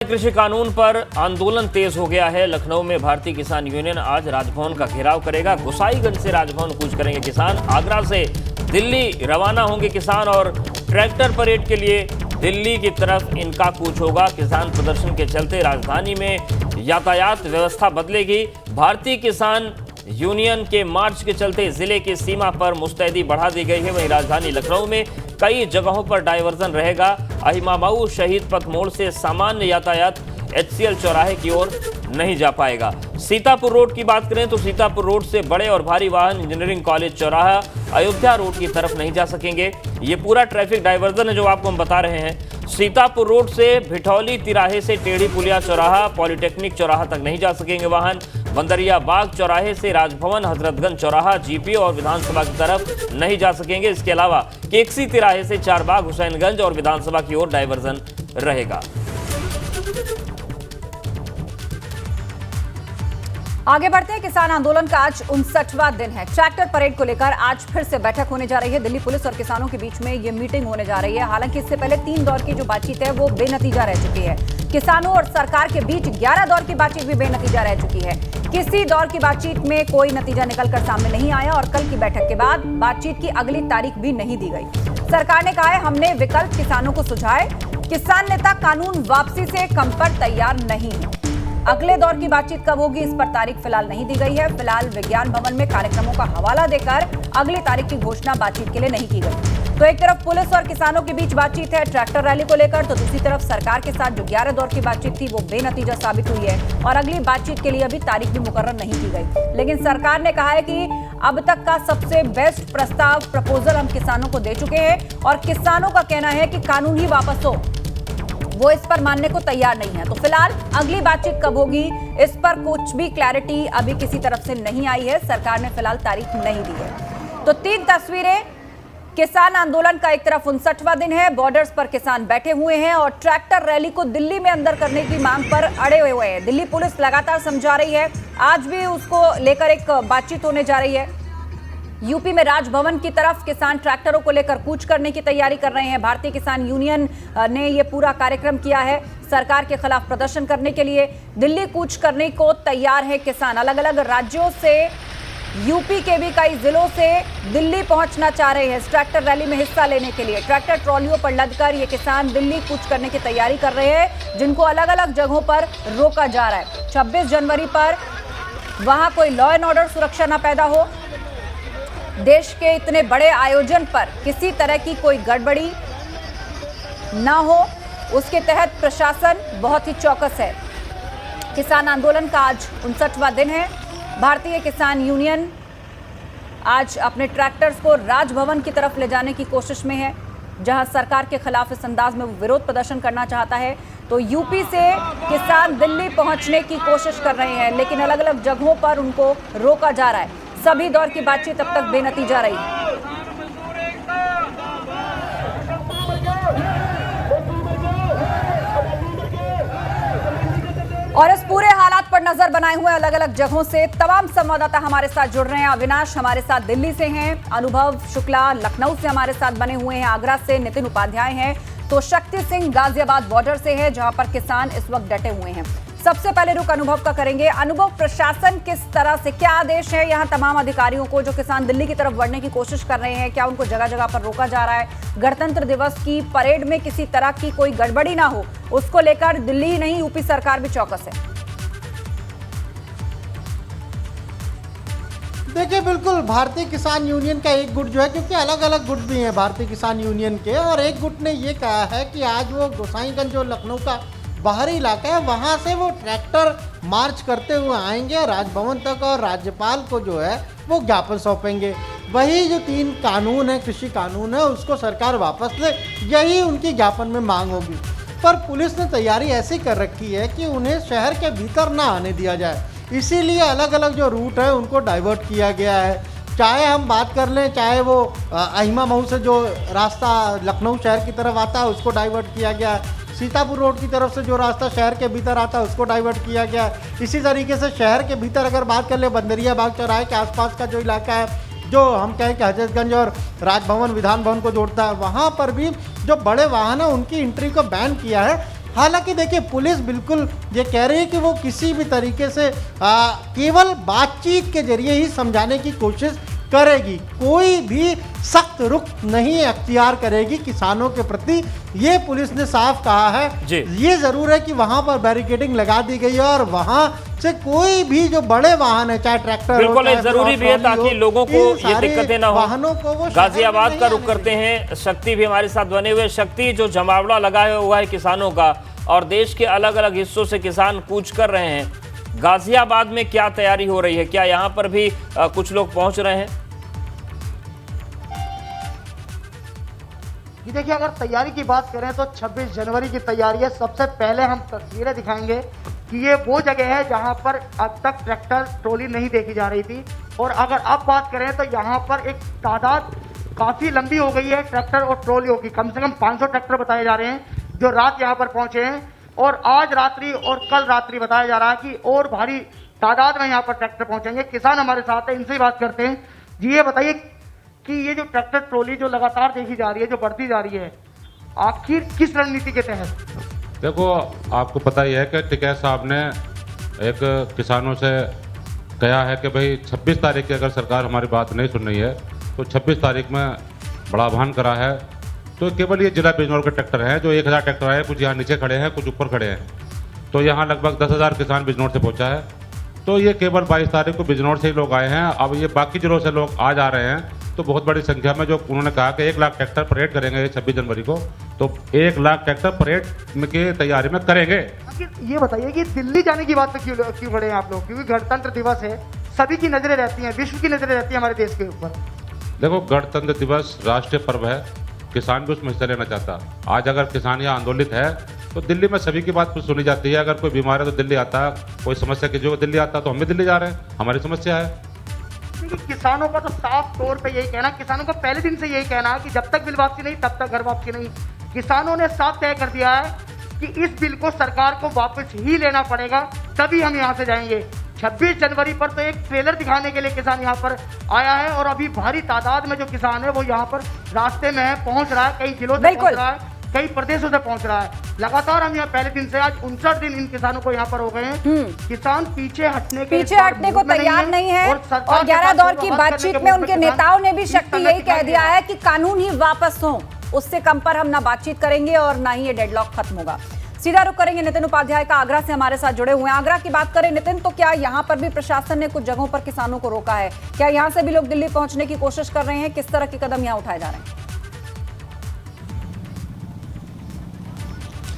कृषि कानून पर आंदोलन तेज हो गया है। लखनऊ में भारतीय किसान यूनियन आज राजभवन का घेराव करेगा। गोसाईगंज से राजभवन कूच करेंगे किसान। आगरा से दिल्ली रवाना होंगे किसान और ट्रैक्टर परेड के लिए दिल्ली की तरफ इनका कूच होगा। किसान प्रदर्शन के चलते राजधानी में यातायात व्यवस्था बदलेगी। भारतीय किसान यूनियन के मार्च के चलते जिले की सीमा पर मुस्तैदी बढ़ा दी गई है। वहीं राजधानी लखनऊ में कई जगहों पर डायवर्जन रहेगा। अहिमाबाऊ शहीद पथ मोड़ से सामान्य यातायात HCL चौराहे की ओर नहीं जा पाएगा। सीतापुर रोड की बात करें तो सीतापुर रोड से बड़े और भारी वाहन इंजीनियरिंग कॉलेज चौराहा अयोध्या रोड की तरफ नहीं जा सकेंगे। ये पूरा ट्रैफिक डायवर्जन है जो आपको हम बता रहे हैं। सीतापुर रोड से भिठौली तिराहे से टेढ़ी पुलिया चौराहा पॉलिटेक्निक चौराहा तक नहीं जा सकेंगे वाहन। बंदरिया बाग चौराहे से राजभवन हजरतगंज चौराहा GP और विधानसभा की तरफ नहीं जा सकेंगे। इसके अलावा केकसी तिराहे से चारबाग हुसैनगंज और विधानसभा की ओर डायवर्जन रहेगा। आगे बढ़ते हैं। किसान आंदोलन का आज 59वां दिन है। ट्रैक्टर परेड को लेकर आज फिर से बैठक होने जा रही है। दिल्ली पुलिस और किसानों के बीच में ये मीटिंग होने जा रही है। हालांकि इससे पहले 3 दौर की जो बातचीत है वो बेनतीजा रह चुकी है। किसानों और सरकार के बीच 11 दौर की बातचीत भी बेनतीजा रह चुकी है। किसी दौर की बातचीत में कोई नतीजा निकलकर सामने नहीं आया और कल की बैठक के बाद बातचीत की अगली तारीख भी नहीं दी गई। सरकार ने कहा है हमने विकल्प किसानों को सुझाए। किसान नेता कानून वापसी से कम पर तैयार नहीं है। अगले दौर की बातचीत कब होगी इस पर तारीख फिलहाल नहीं दी गई है। फिलहाल विज्ञान भवन में कार्यक्रमों का हवाला देकर अगली तारीख की घोषणा बातचीत के लिए नहीं की गई। तो एक तरफ पुलिस और किसानों के बीच बातचीत है ट्रैक्टर रैली को लेकर, तो दूसरी तरफ सरकार के साथ जो 11 दौर की बातचीत थी वो बेनतीजा साबित हुई है और अगली बातचीत के लिए अभी तारीख भी मुकर्रर नहीं की गई। लेकिन सरकार ने कहा है कि अब तक का सबसे बेस्ट प्रपोजल हम किसानों को दे चुके हैं और किसानों का कहना है कि कानून ही वापस हो, वो इस पर मानने को तैयार नहीं है। तो फिलहाल अगली बातचीत कब होगी इस पर कुछ भी क्लैरिटी अभी किसी तरफ से नहीं आई है। सरकार ने फिलहाल तारीख नहीं दी है। तो 3 तस्वीरें। किसान आंदोलन का एक तरफ 59वां दिन है, बॉर्डर्स पर किसान बैठे हुए हैं और ट्रैक्टर रैली को दिल्ली में अंदर करने की मांग पर अड़े हुए हैं। दिल्ली पुलिस लगातार समझा रही है, आज भी उसको लेकर एक बातचीत होने जा रही है। यूपी में राजभवन की तरफ किसान ट्रैक्टरों को लेकर कूच करने की तैयारी कर रहे हैं। भारतीय किसान यूनियन ने ये पूरा कार्यक्रम किया है सरकार के खिलाफ प्रदर्शन करने के लिए। दिल्ली कूच करने को तैयार है किसान। अलग अलग राज्यों से, यूपी के भी कई जिलों से दिल्ली पहुंचना चाह रहे हैं इस ट्रैक्टर रैली में हिस्सा लेने के लिए। ट्रैक्टर ट्रॉलियों पर लदकर ये किसान दिल्ली कूच करने की तैयारी कर रहे हैं, जिनको अलग अलग जगहों पर रोका जा रहा है। 26 जनवरी पर वहां कोई लॉ एंड ऑर्डर सुरक्षा ना पैदा हो, देश के इतने बड़े आयोजन पर किसी तरह की कोई गड़बड़ी ना हो, उसके तहत प्रशासन बहुत ही चौकस है। किसान आंदोलन का आज 59वां दिन है। भारतीय किसान यूनियन आज अपने ट्रैक्टर्स को राजभवन की तरफ ले जाने की कोशिश में है, जहां सरकार के खिलाफ इस अंदाज में विरोध प्रदर्शन करना चाहता है। तो यूपी से किसान दिल्ली पहुंचने की कोशिश कर रहे हैं, लेकिन अलग अलग जगहों पर उनको रोका जा रहा है। सभी दौर की बातचीत अब तक बेनतीजा रही। और इस पूरे हालात पर नजर बनाए हुए अलग अलग जगहों से तमाम संवाददाता हमारे साथ जुड़ रहे हैं। अविनाश हमारे साथ दिल्ली से हैं, अनुभव शुक्ला लखनऊ से हमारे साथ बने हुए हैं, आगरा से नितिन उपाध्याय हैं, तो शक्ति सिंह गाजियाबाद बॉर्डर से है जहां पर किसान इस वक्त डटे हुए हैं। सबसे पहले रुख अनुभव का करेंगे। अनुभव, प्रशासन किस तरह से, क्या आदेश है यहाँ तमाम अधिकारियों को जो किसान दिल्ली की तरफ बढ़ने की कोशिश कर रहे हैं? क्या उनको जगह जगह पर रोका जा रहा है? गणतंत्र दिवस की परेड में किसी तरह की कोई गड़बड़ी ना हो, उसको लेकर दिल्ली ही नहीं यूपी सरकार भी चौकस है। देखिए, बिल्कुल भारतीय किसान यूनियन का एक गुट जो है, क्योंकि अलग अलग गुट भी हैं भारतीय किसान यूनियन के, और एक गुट ने ये कहा है कि आज वो गोसाईगंज जो लखनऊ का बाहरी इलाका है वहाँ से वो ट्रैक्टर मार्च करते हुए आएंगे राजभवन तक और राज्यपाल को जो है वो ज्ञापन सौंपेंगे। वही जो 3 कानून है, कृषि कानून है, उसको सरकार वापस ले, यही उनकी ज्ञापन में मांग होगी। पर पुलिस ने तैयारी ऐसी कर रखी है कि उन्हें शहर के भीतर ना आने दिया जाए, इसीलिए अलग अलग जो रूट है उनको डाइवर्ट किया गया है। चाहे हम बात कर लें, चाहे वो अहिमाबाऊ से जो रास्ता लखनऊ शहर की तरफ आता है उसको डाइवर्ट किया गया है, सीतापुर रोड की तरफ से जो रास्ता शहर के भीतर आता है उसको डाइवर्ट किया गया है। इसी तरीके से शहर के भीतर अगर बात कर ले, बंदरिया बाग चौराहे के आसपास का जो इलाका है, जो हम कहें कि हजरतगंज और राजभवन विधान भवन को जोड़ता है, वहाँ पर भी जो बड़े वाहन है उनकी एंट्री को बैन किया है। हालांकि देखिए पुलिस बिल्कुल ये कह रही है कि वो किसी भी तरीके से केवल बातचीत के जरिए ही समझाने की कोशिश करेगी, कोई भी सख्त रुख नहीं अख्तियार करेगी किसानों के प्रति, ये पुलिस ने साफ कहा है। ये जरूर है कि वहां पर बैरिकेडिंग लगा दी गई है और वहां से कोई भी जो बड़े वाहन है, चाहे ट्रैक्टर बिल्कुल हो, जरूरी भी है ताकि लोगों को ये दिक्कतें ना हो। वाहनों को वो गाजियाबाद का रुख करते हैं, शक्ति भी हमारे साथ बने हुए। शक्ति, जो जमावड़ा लगाया हुआ है किसानों का और देश के अलग अलग हिस्सों से किसान कूच कर रहे हैं, गाजियाबाद में क्या तैयारी हो रही है? क्या यहाँ पर भी कुछ लोग पहुंच रहे हैं? देखिए, अगर तैयारी की बात करें तो 26 जनवरी की तैयारी है। सबसे पहले हम तस्वीरें दिखाएंगे कि ये वो जगह है जहां पर अब तक ट्रैक्टर ट्रॉली नहीं देखी जा रही थी, और अगर अब बात करें तो यहां पर एक तादाद काफ़ी लंबी हो गई है ट्रैक्टर और ट्रॉलियों की। कम से कम 500 ट्रैक्टर बताए जा रहे हैं जो रात यहाँ पर पहुंचे हैं, और आज रात्रि और कल रात्रि बताया जा रहा है कि और भारी तादाद में यहाँ पर ट्रैक्टर पहुंचेंगे। किसान हमारे साथ है, इनसे ही बात करते हैं। जी, ये बताइए कि ये जो ट्रैक्टर ट्रॉली जो लगातार देखी जा रही है, जो बढ़ती जा रही है, आखिर किस रणनीति के तहत? देखो, आपको पता ही है कि टिकैत साहब ने एक किसानों से कहा है कि भाई 26 तारीख की अगर सरकार हमारी बात नहीं सुन रही है तो 26 तारीख में बड़ा आह्वान करा है। तो केवल ये जिला बिजनौर के ट्रैक्टर हैं, जो 1000 ट्रैक्टर आए, कुछ यहाँ नीचे खड़े हैं, कुछ ऊपर खड़े हैं। तो यहाँ लगभग 10,000 किसान बिजनौर से पहुँचा है। तो ये केवल 22 तारीख को बिजनौर से ही लोग आए हैं। अब ये बाकी जिलों से लोग आज आ रहे हैं, तो बहुत बड़ी संख्या में, जो उन्होंने कहा कि 1 लाख ट्रैक्टर परेड करेंगे 26 जनवरी को, तो 1 लाख ट्रैक्टर परेड की तैयारी में करेंगे। ये बताइए कि दिल्ली जाने की बात पे क्यों खड़े हैं आप लोग? क्योंकि गणतंत्र दिवस है, सभी की नजरें रहती हैं, विश्व की नजरें रहती हैं हमारे देश के ऊपर। देखो, गणतंत्र दिवस राष्ट्रीय पर्व है, किसान भी उसमें हिस्सा लेना चाहता। आज अगर किसान यहाँ आंदोलित है तो दिल्ली में सभी की बात सुनी जाती है। अगर कोई बीमार है तो दिल्ली आता है, कोई समस्या की जो दिल्ली आता, तो हम भी दिल्ली जा रहे हैं, हमारी समस्या है। किसानों का तो साफ तौर पे यही कहना, किसानों का पहले दिन से यही कहना है कि जब तक बिल वापसी नहीं तब तक घर वापसी नहीं। किसानों ने साफ तय कर दिया है कि इस बिल को सरकार को वापस ही लेना पड़ेगा, तभी हम यहाँ से जाएंगे। 26 जनवरी पर तो एक ट्रेलर दिखाने के लिए किसान यहाँ पर आया है, और अभी भारी तादाद में जो किसान है वो यहाँ पर रास्ते में है, पहुँच रहा है, कई जिलों से पहुँच रहा है, कई प्रदेशों से पहुंच रहा है। लगातार हम यहाँ पहले दिन से आज 59 दिन इन किसानों को यहाँ पर हो गए हैं। किसान पीछे हटने को तैयार नहीं है, और 11 दौर की बातचीत में उनके नेताओं ने भी शक्ति यही कह दिया है कि कानून ही वापस हो, उससे कम पर हम ना बातचीत करेंगे और ना ही ये डेडलॉक खत्म होगा। सीधा रुख करेंगे नितिन उपाध्याय का, आगरा से हमारे साथ जुड़े हुए हैं। आगरा की बात करें नितिन, तो क्या यहाँ पर भी प्रशासन ने कुछ जगहों पर किसानों को रोका है? क्या यहाँ से भी लोग दिल्ली पहुंचने की कोशिश कर रहे हैं? किस तरह के कदम यहाँ उठाए जा रहे हैं?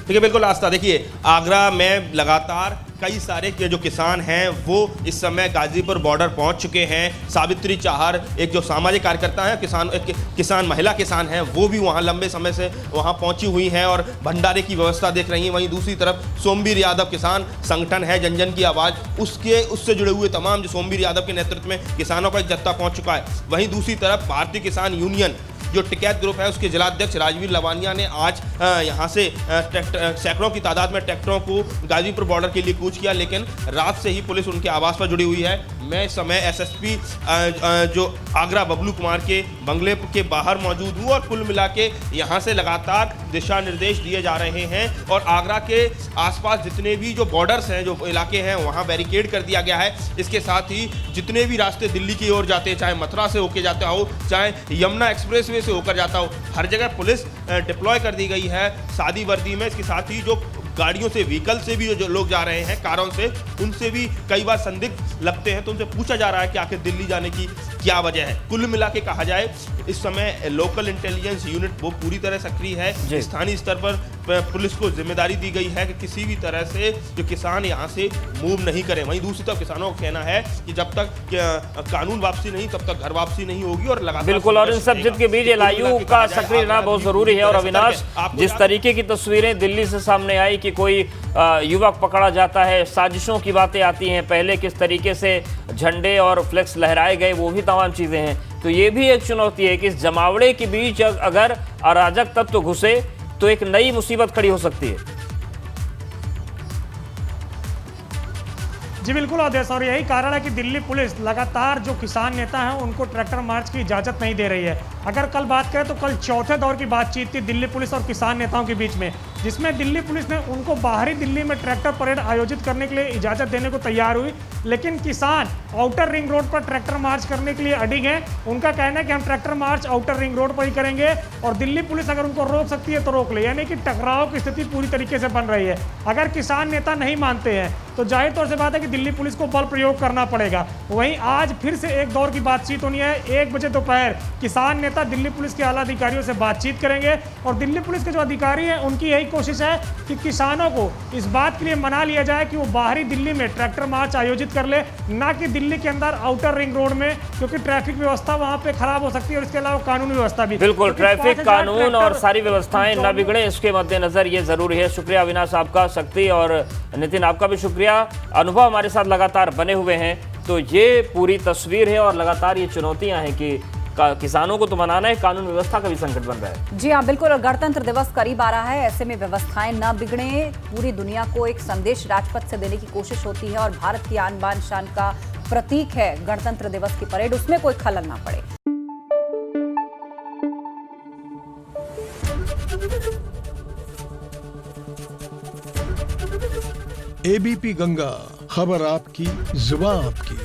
देखिए, बिल्कुल आस्था, देखिए आगरा में लगातार कई सारे जो किसान हैं वो इस समय गाजीपुर बॉर्डर पहुंच चुके हैं। सावित्री चाहर, एक जो सामाजिक कार्यकर्ता है, किसान महिला किसान हैं, वो भी वहां लंबे समय से वहां पहुंची हुई हैं और भंडारे की व्यवस्था देख रही हैं। वहीं दूसरी तरफ सोमवीर यादव किसान संगठन है, जन जन की आवाज़, उससे जुड़े हुए तमाम जो सोमवीर यादव के नेतृत्व में किसानों का एक जत्था पहुँच चुका है। वहीं दूसरी तरफ भारतीय किसान यूनियन जो टिकैत ग्रुप है उसके जिलाध्यक्ष राजवीर लवानिया ने आज यहाँ से सैकड़ों की तादाद में ट्रैक्टरों को गाजीपुर बॉर्डर के लिए कूच किया, लेकिन रात से ही पुलिस उनके आवास पर जुड़ी हुई है। मैं इस समय एसएसपी जो आगरा बबलू कुमार के बंगले के बाहर मौजूद हूँ, और कुल मिला के यहाँ से लगातार दिशा निर्देश दिए जा रहे हैं, और आगरा के आसपास जितने भी जो बॉर्डर्स हैं, जो इलाके हैं, वहाँ बैरिकेड कर दिया गया है। इसके साथ ही जितने भी रास्ते दिल्ली की ओर जाते हैं, चाहे मथुरा से होके जाता हो, चाहे यमुना एक्सप्रेस से होकर जाता हो, हर जगह पुलिस डिप्लॉय कर दी गई है सादी वर्दी में। इसके साथ ही जो गाड़ियों से, व्हीकल से भी जो लोग जा रहे हैं, कारों से, उनसे भी कई बार संदिग्ध लगते हैं, तो उनसे पूछा जा रहा है कि आखिर दिल्ली जाने की क्या वजह है। कुल मिला के कहा जाए इस समय लोकल इंटेलिजेंस यूनिट वो पूरी तरह सक्रिय है। स्थानीय स्तर पर पुलिस को जिम्मेदारी दी गई है कि किसी भी तरह से जो किसान यहाँ से मूव नहीं करें। वहीं दूसरी तरफ किसानों का कहना है कि जब तक कानून वापसी नहीं तब तक घर वापसी नहीं होगी, और लगातार बिल्कुल, और इन सब जिद के बीच एलआईयू का सक्रिय रहना बहुत जरूरी है। और अविनाश, जिस तरीके की तस्वीरें दिल्ली से सामने आई कि कोई युवक पकड़ा जाता है, साजिशों की बातें आती हैं, पहले किस तरीके से झंडे और फ्लेक्स लहराए गए, वो भी तमाम चीजें हैं, तो ये भी एक चुनौती है कि इस जमावड़े के बीच अगर अराजक तत्व घुसे तो एक नई मुसीबत खड़ी हो सकती है। जी बिल्कुल आदेश, और यही कारण है कि दिल्ली पुलिस लगातार जो किसान नेता हैं उनको ट्रैक्टर मार्च की इजाज़त नहीं दे रही है। अगर कल बात करें तो कल चौथे दौर की बातचीत थी दिल्ली पुलिस और किसान नेताओं के बीच में, जिसमें दिल्ली पुलिस ने उनको बाहरी दिल्ली में ट्रैक्टर परेड आयोजित करने के लिए इजाजत देने को तैयार हुई, लेकिन किसान आउटर रिंग रोड पर ट्रैक्टर मार्च करने के लिए अडिग हैं। उनका कहना है कि हम tractor march outer ring road पर ही करेंगे और दिल्ली पुलिस अगर उनको रोक सकती है तो रोक ले, यानी कि टकराव की स्थिति पूरी तरीके से बन रही है। अगर किसान नेता नहीं मानते हैं तो जाहिर तौर से बात है कि दिल्ली पुलिस को बल प्रयोग करना पड़ेगा। वहीं आज फिर से एक दौर की बातचीत होनी है। 1 बजे दोपहर किसान नेता दिल्ली पुलिस के आला अधिकारियों से बातचीत करेंगे और दिल्ली पुलिस के जो अधिकारी हैं उनकी यही कोशिश है कि किसानों को इस बात के लिए मना लिया जाए कि वो बाहरी दिल्ली में ट्रैक्टर मार्च आयोजित कर ले, ना कि दिल्ली के अंदर आउटर रिंग रोड में, क्योंकि ट्रैफिक व्यवस्था वहां पे खराब हो सकती है और इसके अलावा कानूनी व्यवस्था भी। बिल्कुल, ट्रैफिक कानून और सारी व्यवस्थाएं न बिगड़े, इसके मद्देनजर ये जरूरी है। शुक्रिया अविनाश आपका, शक्ति और नितिन आपका भी शुक्रिया। अनुभव हमारे साथ लगातार बने हुए हैं, तो ये पूरी तस्वीर है और लगातार ये चुनौतियां हैं कि किसानों को तो मनाना है, कानून व्यवस्था का भी संकट बन रहा है। जी हाँ, बिल्कुल। और गणतंत्र दिवस करीब आ रहा है, ऐसे में व्यवस्थाएं न बिगड़े, पूरी दुनिया को एक संदेश राजपथ से देने की कोशिश होती है और भारत की आन बान शान का प्रतीक है गणतंत्र दिवस की परेड, उसमें कोई खलल ना पड़े। एबीपी गंगा, खबर आपकी, जुबान आपकी।